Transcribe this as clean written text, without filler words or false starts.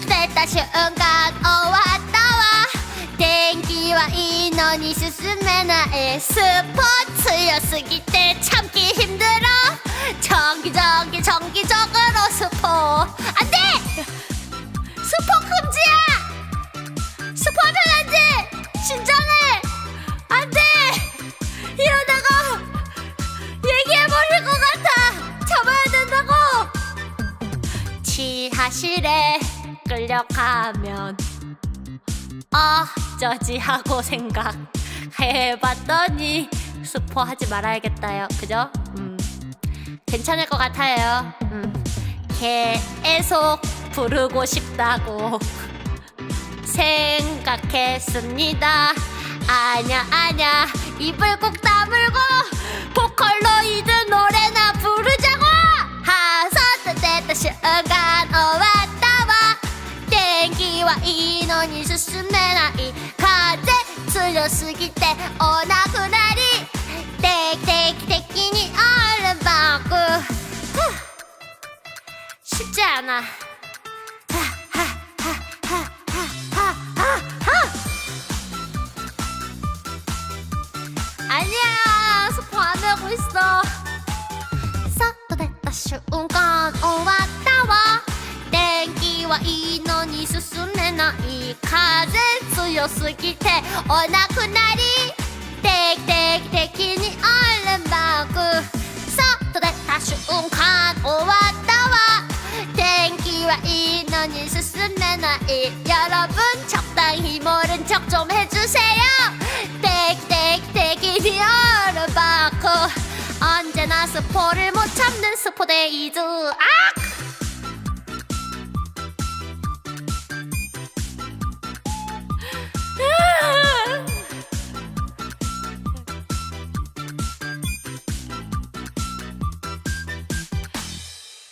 됐다 순간 왔다와 땡기와 인원이進めない스포츠였으기 때 참기 힘들어 정기적으로 스포 안돼! 스포 금지야! 스포하면 안돼! 진정해! 안돼! 이러다가 얘기해버릴 것 같아! 잡아야 된다고! 지하실에 끌려가면 어쩌지 하고 생각해봤더니 스포하지 말아야겠다요. 그죠? 괜찮을 것 같아요. 계속 부르고 싶다고 생각했습니다. 아냐 입을 꼭 다물고 보컬로이드 노래나 부르자고. 하서 됐다 순간 왔다와 땡기와 인원이進めない風強すぎてお亡くなり定期的にあるバッグ쉽지 않아. 아니야 스포 안 하고 있어. 서도 됐다 순간 왔다와 땡기와 인원이進めない風強すぎてお亡くなり定期的にあるバッグ서도 됐다 순간 왔다와 땡기와 인원이進めない여러분 적당히 모른 척 좀 해주세요. 땡땡땡이니 얼음바코 언제나 스포를 못 참는 스포데이즈.